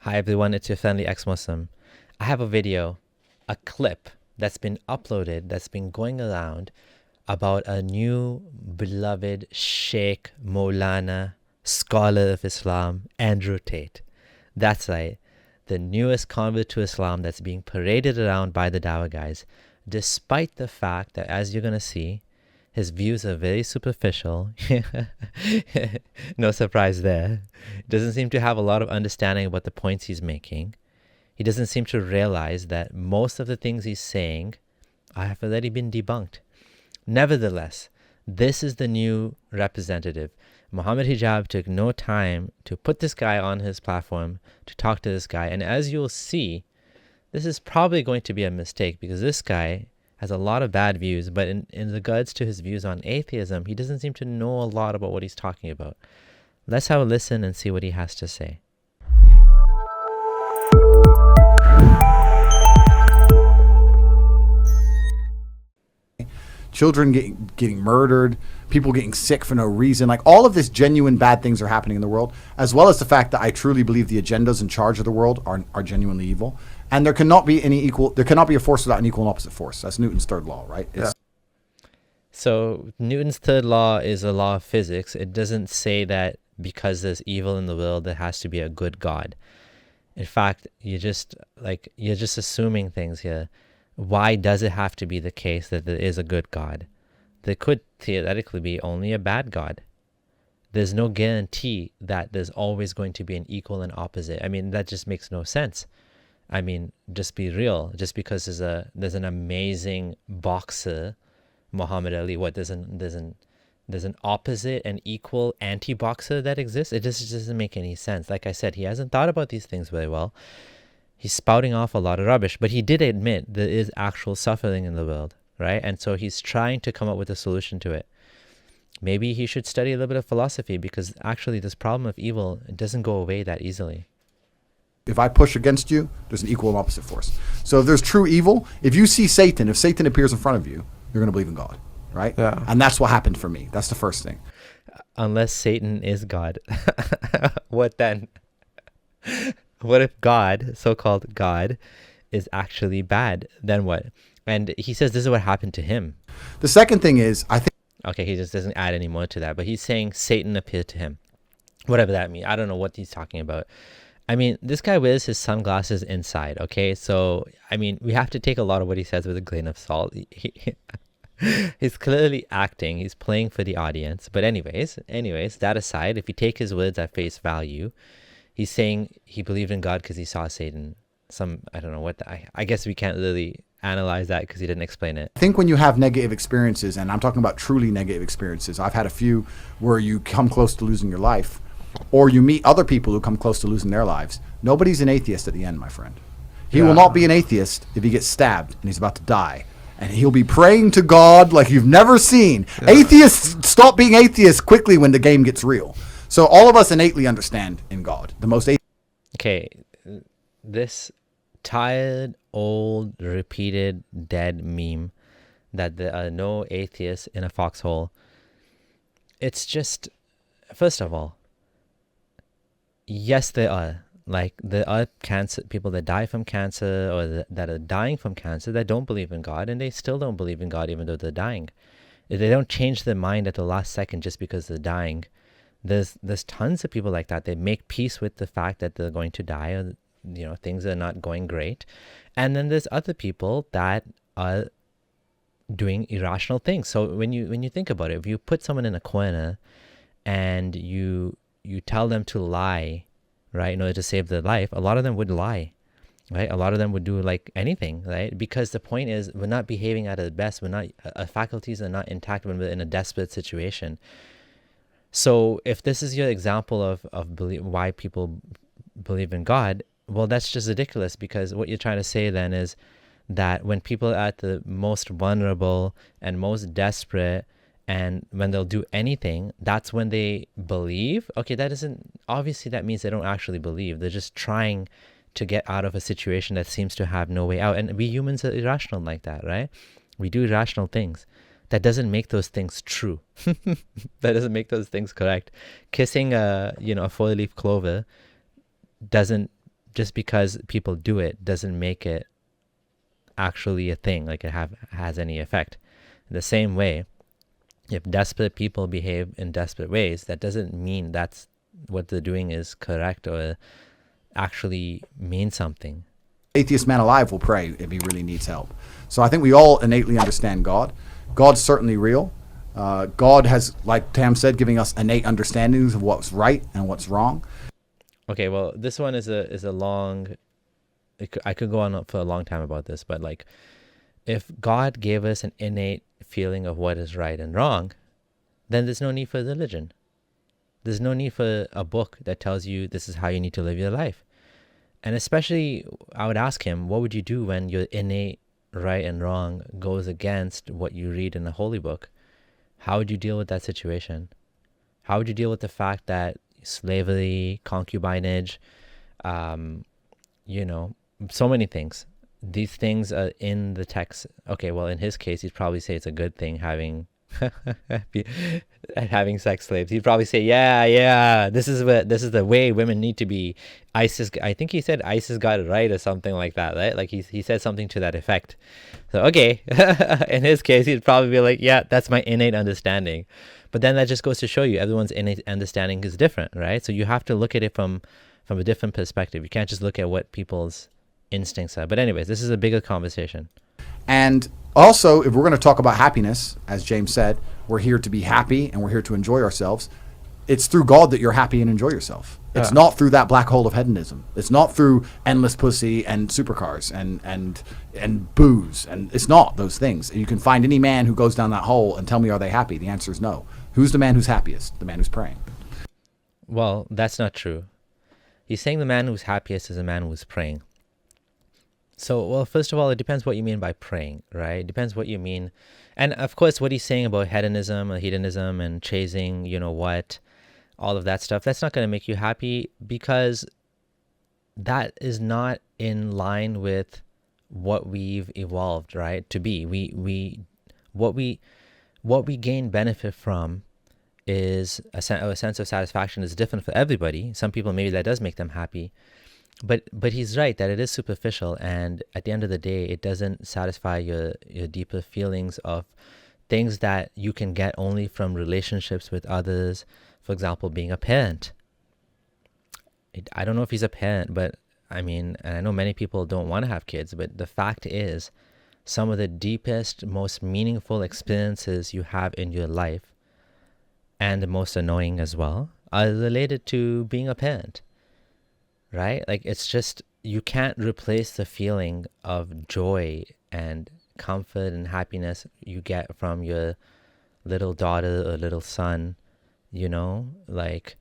Hi everyone, it's your friendly ex-Muslim. I have a video, a clip that's been uploaded, that's been going around about a new beloved Sheikh, Maulana, scholar of Islam, Andrew Tate. That's right, the newest convert to Islam that's being paraded around by the Dawah guys, despite the fact that, as you're going to see, his views are very superficial. No surprise there. Doesn't seem to have a lot of understanding about the points he's making. He doesn't seem to realize that most of the things he's saying have already been debunked. Nevertheless, this is the new representative. Muhammad Hijab took no time to put this guy on his platform, to talk to this guy. And as you'll see, this is probably going to be a mistake because this guy has a lot of bad views, but in regards to his views on atheism, he doesn't seem to know a lot about what he's talking about. Let's have a listen and see what he has to say. Children getting murdered, people getting sick for no reason. Like, all of this genuine bad things are happening in the world, as well as the fact that I truly believe the agendas in charge of the world are genuinely evil. And there cannot be a force without an equal and opposite force. That's Newton's third law, right? So Newton's third law is a law of physics. It doesn't say that because there's evil in the world, there has to be a good God. In fact, you're just assuming things here. Why does it have to be the case that there is a good God? There could theoretically be only a bad God. There's no guarantee that there's always going to be an equal and opposite. I mean, that just makes no sense. I mean, just be real. Just because there's an amazing boxer, Muhammad Ali, there's an opposite and equal anti-boxer that exists? It just doesn't make any sense. Like I said, he hasn't thought about these things very well. He's spouting off a lot of rubbish, but he did admit there is actual suffering in the world, right? And so he's trying to come up with a solution to it. Maybe he should study a little bit of philosophy, because actually this problem of evil, it doesn't go away that easily. If I push against you, there's an equal and opposite force. So if there's true evil, if you see Satan, if Satan appears in front of you, you're going to believe in God, right? Yeah. And that's what happened for me. That's the first thing. Unless Satan is God. What then? What if God, so-called God, is actually bad? Then what? And he says this is what happened to him. The second thing is, I think... Okay, he just doesn't add any more to that, but he's saying Satan appeared to him. Whatever that means. I don't know what he's talking about. I mean, this guy wears his sunglasses inside, okay? So, I mean, we have to take a lot of what he says with a grain of salt. He's clearly acting. He's playing for the audience. But anyways, that aside, if you take his words at face value, he's saying he believed in God because he saw Satan. I don't know what, I guess we can't really analyze that because he didn't explain it. I think when you have negative experiences, and I'm talking about truly negative experiences, I've had a few where you come close to losing your life, or you meet other people who come close to losing their lives. Nobody's an atheist at the end, my friend. He will not be an atheist if he gets stabbed and he's about to die. And he'll be praying to God like you've never seen. Yeah. Atheists stop being atheists quickly when the game gets real. So all of us innately understand in God. The most Okay, this tired, old, repeated, dead meme that there are no atheists in a foxhole. It's just, first of all, yes, there are. Like, there are people that die from cancer, or that are dying from cancer, that don't believe in God, and they still don't believe in God even though they're dying. They don't change their mind at the last second just because they're dying. There's tons of people like that. They make peace with the fact that they're going to die, or things are not going great. And then there's other people that are doing irrational things. So when you think about it, if you put someone in a corner and you tell them to lie, right, in order to save their life, a lot of them would lie, right? A lot of them would do like anything, right? Because the point is, we're not behaving at our best. Our faculties are not intact when we're in a desperate situation. So if this is your example of why people believe in God, well, that's just ridiculous, because what you're trying to say then is that when people are at the most vulnerable and most desperate, and when they'll do anything, that's when they believe. Okay, obviously that means they don't actually believe. They're just trying to get out of a situation that seems to have no way out. And we humans are irrational like that, right? We do irrational things. That doesn't make those things true. That doesn't make those things correct. Kissing a 4-leaf clover doesn't just because people do it doesn't make it actually a thing, like it has any effect. In the same way, if desperate people behave in desperate ways, that doesn't mean that's what they're doing is correct or actually means something. Atheist man alive will pray if he really needs help. So I think we all innately understand God. God's certainly real. God has, like Tam said, giving us innate understandings of what's right and what's wrong. Okay, well, this one is a long. I could go on for a long time about this, but like, if God gave us an innate feeling of what is right and wrong, then there's no need for religion. There's no need for a book that tells you this is how you need to live your life. And especially, I would ask him, what would you do when your innate right and wrong goes against what you read in a holy book? How would you deal with that situation? How would you deal with the fact that slavery, concubinage, so many things, these things are in the text. Okay, well, in his case, he'd probably say it's a good thing having having sex slaves. He'd probably say, yeah, this is the way women need to be. I think he said ISIS got it right or something like that, right? Like he said something to that effect. So okay, in his case, he'd probably be like, yeah, that's my innate understanding. But then that just goes to show you everyone's innate understanding is different, right? So you have to look at it from a different perspective. You can't just look at what people's instincts are. But anyways, this is a bigger conversation. And also, if we're going to talk about happiness, as James said, we're here to be happy and we're here to enjoy ourselves. It's through God that you're happy and enjoy yourself. It's not through that black hole of hedonism. It's not through endless pussy and supercars and booze. And it's not those things. And you can find any man who goes down that hole and tell me, are they happy? The answer is no. Who's the man who's happiest? The man who's praying. Well, that's not true. He's saying the man who's happiest is a man who's praying. So, well, first of all, it depends what you mean by praying, right? It depends what you mean. And of course, what he's saying about hedonism and chasing, all of that stuff, that's not going to make you happy, because that is not in line with what we've evolved, right, to be. What we gain benefit from is a sense of satisfaction is different for everybody. Some people, maybe that does make them happy. But he's right that it is superficial, and at the end of the day, it doesn't satisfy your deeper feelings of things that you can get only from relationships with others. For example, being a parent. I don't know if he's a parent, but I mean, and I know many people don't want to have kids, but the fact is, some of the deepest, most meaningful experiences you have in your life, and the most annoying as well, are related to being a parent. Right? Like, it's just, you can't replace the feeling of joy and comfort and happiness you get from your little daughter or little son, like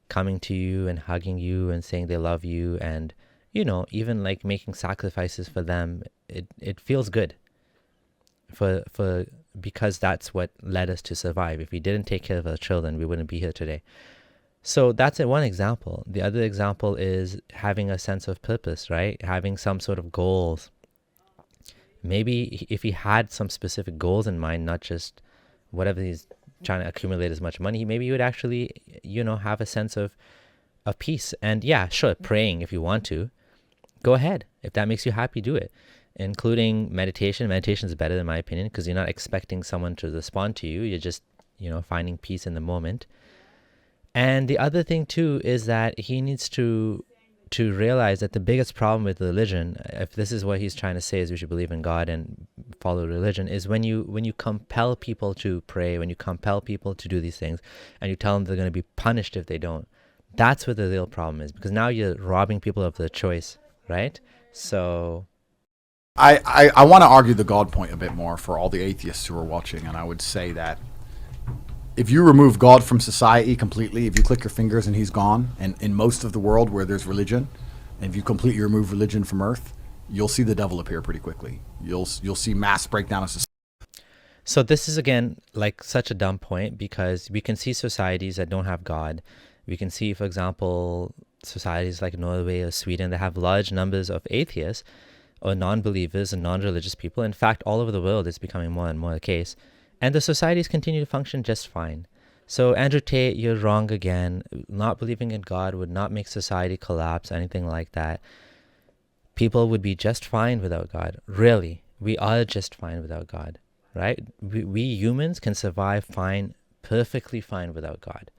coming to you and hugging you and saying they love you, and, even like making sacrifices for them. It feels good because that's what led us to survive. If we didn't take care of our children, we wouldn't be here today. So that's one example. The other example is having a sense of purpose, right? Having some sort of goals. Maybe if he had some specific goals in mind, not just whatever he's trying to accumulate as much money, maybe he would actually, have a sense of peace. And yeah, sure, praying if you want to. Go ahead. If that makes you happy, do it. Including meditation. Meditation is better in my opinion, because you're not expecting someone to respond to you. You're just, finding peace in the moment. And the other thing too is that he needs to realize that the biggest problem with religion, if this is what he's trying to say is we should believe in God and follow religion, is when you compel people to pray, when you compel people to do these things, and you tell them they're going to be punished if they don't. That's what the real problem is, because now you're robbing people of their choice, right? So I want to argue the God point a bit more for all the atheists who are watching, and I would say that if you remove God from society completely, if you click your fingers and he's gone, and in most of the world where there's religion, and if you completely remove religion from earth, you'll see the devil appear pretty quickly. You'll see mass breakdown of society. So this is, again, like such a dumb point, because we can see societies that don't have God. We can see, for example, societies like Norway or Sweden that have large numbers of atheists or non-believers and non-religious people. In fact, all over the world, it's becoming more and more the case. And the societies continue to function just fine. So Andrew Tate, you're wrong again. Not believing in God would not make society collapse, anything like that. people would be just fine without God. Really, we are just fine without God, right? We humans can survive fine, perfectly fine without God.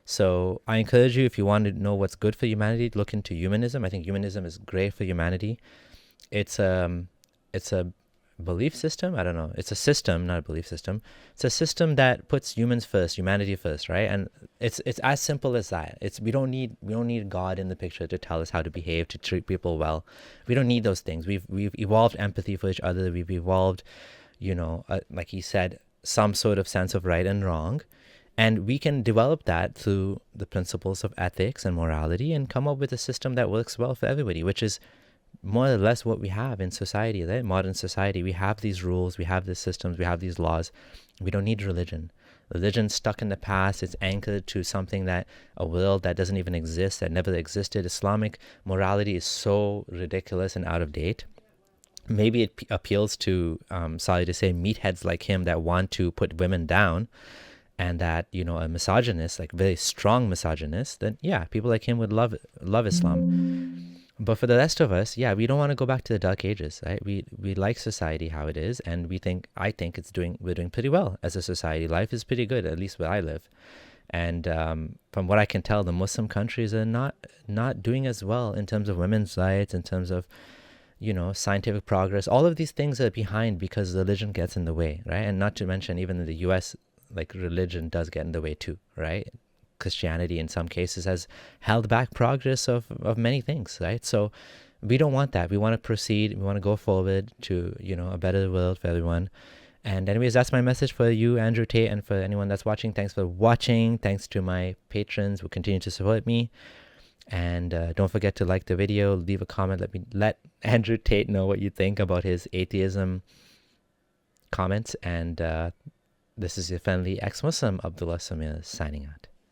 So I encourage you, if you want to know what's good for humanity, look into humanism. I think humanism is great for humanity. It's a belief system. I don't know. It's a system, not a belief system. It's a system that puts humans first, humanity first, right? And it's as simple as that. We don't need God in the picture to tell us how to behave, to treat people well. We don't need those things. We've evolved empathy for each other. We've evolved, like he said, some sort of sense of right and wrong. And we can develop that through the principles of ethics and morality and come up with a system that works well for everybody, which is more or less what we have in society, right? Modern society. We have these rules, we have these systems, we have these laws. We don't need religion. Religion's stuck in the past. It's anchored to something a world that doesn't even exist, that never existed. Islamic morality is so ridiculous and out of date. Maybe it appeals to, sorry to say, meatheads like him that want to put women down, and that, a misogynist, like very strong misogynist, then yeah, people like him would love Islam. But for the rest of us, yeah, we don't want to go back to the dark ages, right? We like society how it is, and I think we're doing pretty well as a society. Life is pretty good, at least where I live. And from what I can tell, the Muslim countries are not doing as well in terms of women's rights, in terms of, scientific progress. All of these things are behind because religion gets in the way, right? And not to mention, even in the US, like, religion does get in the way too, right? Christianity in some cases has held back progress of many things, right? So we don't want that. We want to proceed. We want to go forward to, a better world for everyone. And anyways, that's my message for you, Andrew Tate, and for anyone that's watching. Thanks for watching. Thanks to my patrons who continue to support me. And don't forget to like the video, leave a comment. Let Andrew Tate know what you think about his atheism comments. And this is your friendly ex-Muslim, Abdullah Samir, signing out.